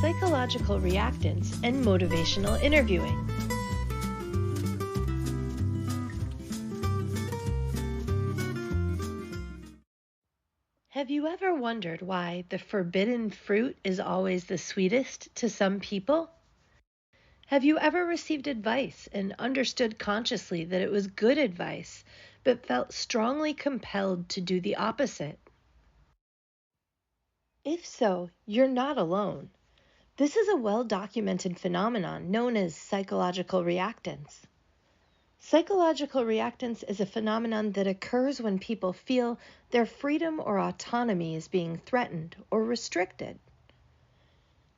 psychological reactance, and motivational interviewing. Have you ever wondered why the forbidden fruit is always the sweetest to some people? Have you ever received advice and understood consciously that it was good advice, but felt strongly compelled to do the opposite? If so, you're not alone. This is a well-documented phenomenon known as psychological reactance. Psychological reactance is a phenomenon that occurs when people feel their freedom or autonomy is being threatened or restricted.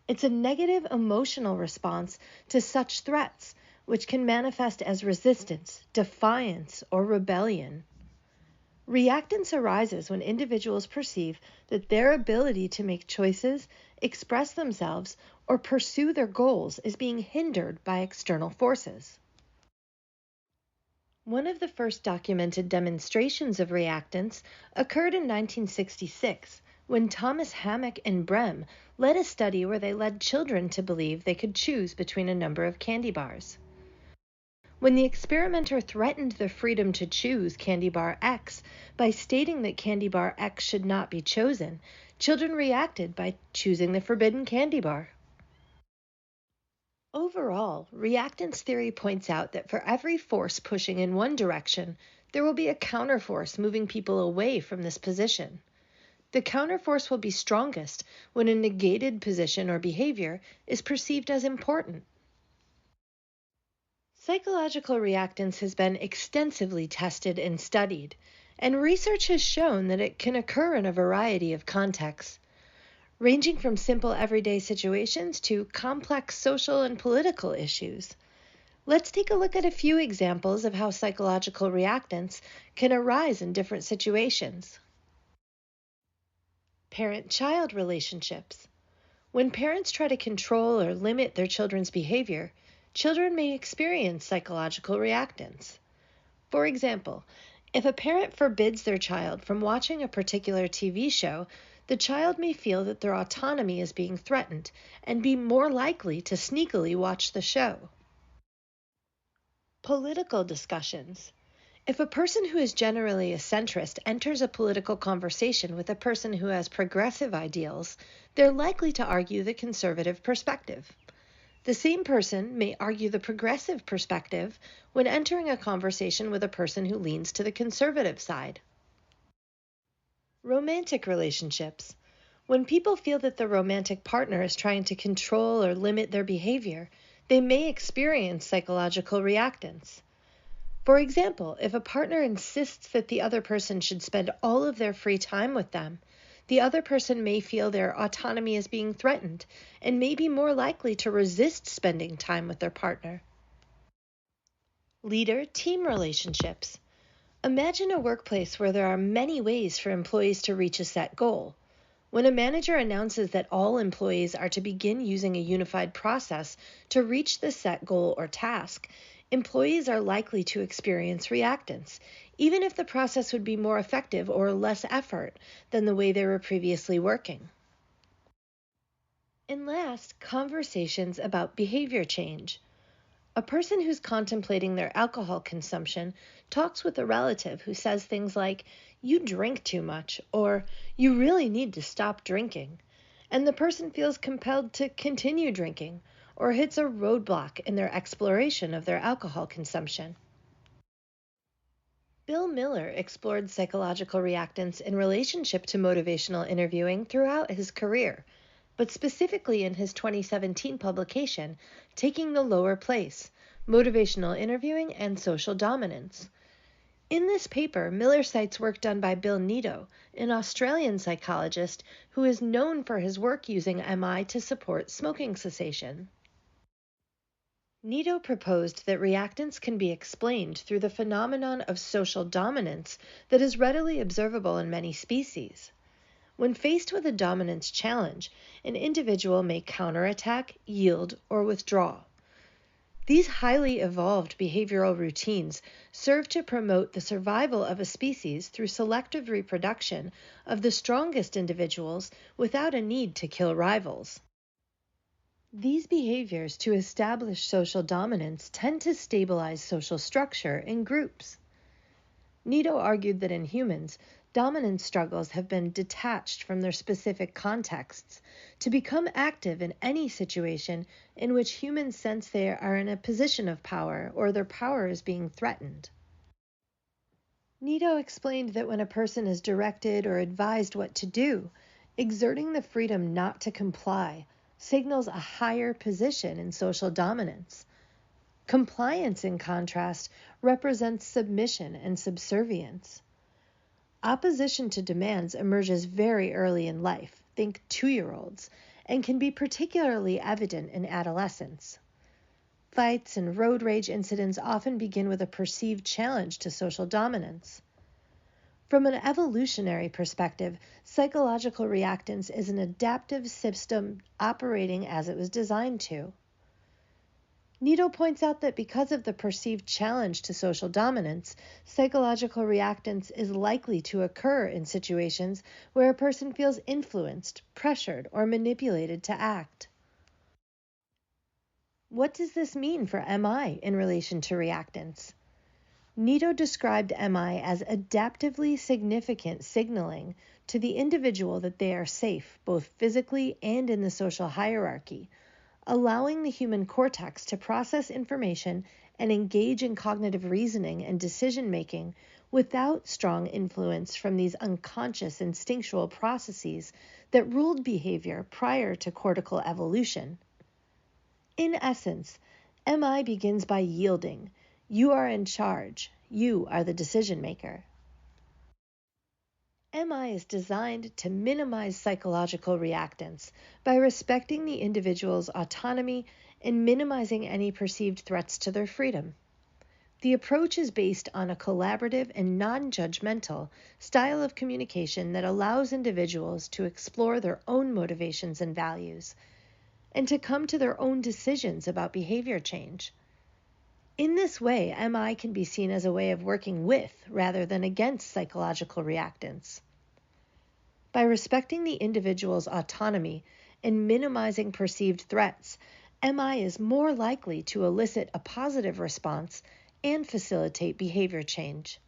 It's a negative emotional response to such threats, which can manifest as resistance, defiance, or rebellion. Reactance arises when individuals perceive that their ability to make choices, express themselves, or pursue their goals is being hindered by external forces. One of the first documented demonstrations of reactance occurred in 1966 when Thomas Hammock and Brehm led a study where they led children to believe they could choose between a number of candy bars. When the experimenter threatened the freedom to choose candy bar X by stating that candy bar X should not be chosen, children reacted by choosing the forbidden candy bar. Overall, reactance theory points out that for every force pushing in one direction, there will be a counterforce moving people away from this position. The counterforce will be strongest when a negated position or behavior is perceived as important. Psychological reactance has been extensively tested and studied, and research has shown that it can occur in a variety of contexts, ranging from simple everyday situations to complex social and political issues. Let's take a look at a few examples of how psychological reactance can arise in different situations. Parent-child relationships. When parents try to control or limit their children's behavior, children may experience psychological reactance. For example, if a parent forbids their child from watching a particular TV show, the child may feel that their autonomy is being threatened and be more likely to sneakily watch the show. Political discussions. If a person who is generally a centrist enters a political conversation with a person who has progressive ideals, they're likely to argue the conservative perspective. The same person may argue the progressive perspective when entering a conversation with a person who leans to the conservative side. Romantic relationships. When people feel that the romantic partner is trying to control or limit their behavior, they may experience psychological reactance. For example, if a partner insists that the other person should spend all of their free time with them, the other person may feel their autonomy is being threatened and may be more likely to resist spending time with their partner. Leader-team relationships. Imagine a workplace where there are many ways for employees to reach a set goal. When a manager announces that all employees are to begin using a unified process to reach the set goal or task, employees are likely to experience reactance, even if the process would be more effective or less effort than the way they were previously working. And last, conversations about behavior change. A person who's contemplating their alcohol consumption talks with a relative who says things like, "You drink too much," or "You really need to stop drinking," and the person feels compelled to continue drinking or hits a roadblock in their exploration of their alcohol consumption. Bill Miller explored psychological reactance in relationship to motivational interviewing throughout his career, but specifically in his 2017 publication, Taking the Lower Place, Motivational Interviewing and Social Dominance. In this paper, Miller cites work done by Bill Nito, an Australian psychologist who is known for his work using MI to support smoking cessation. Nito proposed that reactance can be explained through the phenomenon of social dominance that is readily observable in many species. When faced with a dominance challenge, an individual may counterattack, yield, or withdraw. These highly evolved behavioral routines serve to promote the survival of a species through selective reproduction of the strongest individuals without a need to kill rivals. These behaviors to establish social dominance tend to stabilize social structure in groups. Nito argued that in humans, dominance struggles have been detached from their specific contexts to become active in any situation in which humans sense they are in a position of power or their power is being threatened. Nito explained that when a person is directed or advised what to do, exerting the freedom not to comply signals a higher position in social dominance. Compliance, in contrast, represents submission and subservience. Opposition to demands emerges very early in life, think 2-year-olds, and can be particularly evident in adolescence. Fights and road rage incidents often begin with a perceived challenge to social dominance. From an evolutionary perspective, psychological reactance is an adaptive system operating as it was designed to. Nito points out that because of the perceived challenge to social dominance, psychological reactance is likely to occur in situations where a person feels influenced, pressured, or manipulated to act. What does this mean for MI in relation to reactance? Nito described MI as adaptively significant signaling to the individual that they are safe, both physically and in the social hierarchy, allowing the human cortex to process information and engage in cognitive reasoning and decision-making without strong influence from these unconscious instinctual processes that ruled behavior prior to cortical evolution. In essence, MI begins by yielding. You are in charge. You are the decision maker. MI is designed to minimize psychological reactance by respecting the individual's autonomy and minimizing any perceived threats to their freedom. The approach is based on a collaborative and non-judgmental style of communication that allows individuals to explore their own motivations and values, and to come to their own decisions about behavior change. In this way, MI can be seen as a way of working with rather than against psychological reactance. By respecting the individual's autonomy and minimizing perceived threats, MI is more likely to elicit a positive response and facilitate behavior change.